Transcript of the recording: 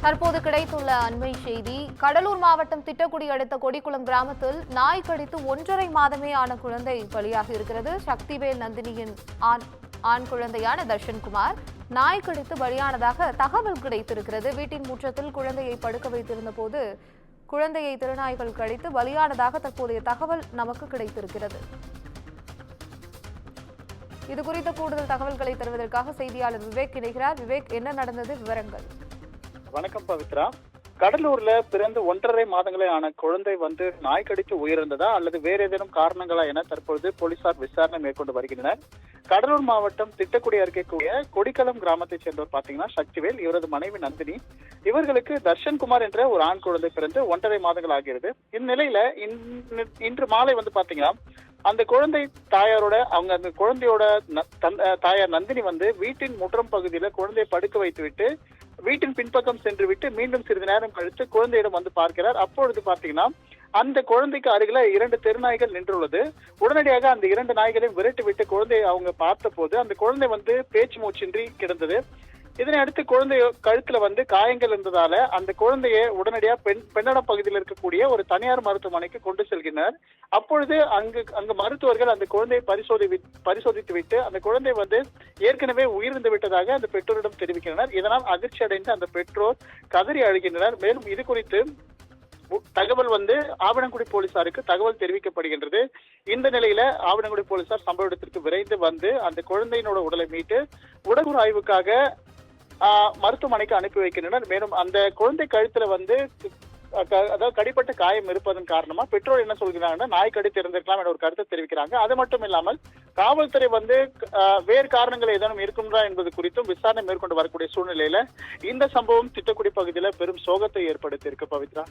தற்போது கிடைத்துள்ள அண்மை செய்தி. கடலூர் மாவட்டம் திட்டக்குடி அடுத்த கொடிக்குளம் கிராமத்தில் நாய் கடித்து 1.5 மாதமே ஆன குழந்தை பலியாகி இருக்கிறது. சக்திவேல் நந்தினியின் ஆண் குழந்தையான தர்ஷன்குமார் நாய் கடித்து பலியானதாக தகவல் கிடைத்திருக்கிறது. வீட்டின் முற்றத்தில் குழந்தையை படுக்க வைத்திருந்த போது குழந்தையை திருநாய்கள் கடித்து பலியானதாக தற்போதைய தகவல் நமக்கு கிடைத்திருக்கிறது. இதுகுறித்த கூடுதல் தகவல்களை தருவதற்காக செய்தியாளர் விவேக் இணைகிறார். விவேக், என்ன நடந்தது, விவரங்கள்? வணக்கம் பவித்ரா. கடலூர்ல பிறந்து 1.5 மாதங்களே ஆன குழந்தை நாய் கடித்து உயிரிழந்ததா அல்லது வேற ஏதேனும் காரணங்களா என தற்பொழுது போலீசார் விசாரணை மேற்கொண்டு வருகின்றனர். கடலூர் மாவட்டம் திட்டக்குடி அருகே கூடிய கொடிக்குளம் கிராமத்தை சேர்ந்தவர் பாத்தீங்கன்னா சக்திவேல், இவரது மனைவி நந்தினி. இவர்களுக்கு தர்ஷன்குமார் என்ற ஒரு ஆண் குழந்தை பிறந்து 1.5 மாதங்கள் ஆகிறது. இந்நிலையில இன்று மாலை பாத்தீங்கன்னா அந்த குழந்தை தாயாரோட அந்த குழந்தையோட தாயார் நந்தினி வீட்டின் முற்றம் பகுதியில குழந்தையை படுக்க வைத்து விட்டு வீட்டின் பின்பக்கம் சென்று விட்டு மீண்டும் சிறிது நேரம் கழித்து குழந்தையிடம் பார்க்கிறார். அப்பொழுது பாத்தீங்கன்னா அந்த குழந்தைக்கு அருகில 2 தெருநாய்கள் நின்றுள்ளது. உடனடியாக அந்த 2 நாய்களையும் விரட்டி விட்டு குழந்தையை அவங்க பார்த்த போது அந்த குழந்தை பேச்சு மூச்சின்றி கிடந்தது. இதனை அடுத்து குழந்தை கழுத்துல காயங்கள் இருந்ததால அந்த குழந்தையை உடனடியாக பெண்ணடம் பகுதியில் இருக்கக்கூடிய ஒரு தனியார் மருத்துவமனைக்கு கொண்டு செல்கின்றனர். அப்பொழுது அங்கு மருத்துவர்கள் அந்த குழந்தையை பரிசோதித்து விட்டு அந்த குழந்தை ஏற்கனவே உயிரிழந்து விட்டதாக அந்த பெற்றோரிடம் தெரிவிக்கின்றனர். இதனால் அதிர்ச்சி அடைந்து அந்த பெற்றோர் கதறி அழுகின்றனர். மேலும் இது குறித்து தகவல் ஆவணங்குடி போலீசாருக்கு தகவல் தெரிவிக்கப்படுகின்றது. இந்த நிலையில ஆவணங்குடி போலீசார் சம்பவ இடத்திற்கு விரைந்து அந்த குழந்தையினோட உடலை மீட்டு உடற்கூறு ஆய்வுக்காக மருத்துவமனைக்கு அனுப்பி வைக்கின்றனர். மேலும் அந்த குழந்தை கழுத்துல அதாவது கடிப்பட்ட காயம் இருப்பதன் காரணமா பெற்றோர் என்ன சொல்கிறாங்கன்னா நாய் கடித்து இருந்திருக்கலாம் என்ற ஒரு கருத்தை தெரிவிக்கிறாங்க. அது மட்டும் இல்லாமல் காவல்துறை வேறு காரணங்கள் ஏதேனும் இருக்கும்ன்றா என்பது குறித்தும் விசாரணை மேற்கொண்டு வரக்கூடிய சூழ்நிலையில இந்த சம்பவம் திட்டக்குடி பகுதியில பெரும் சோகத்தை ஏற்படுத்தி இருக்கு. பவித்ரா.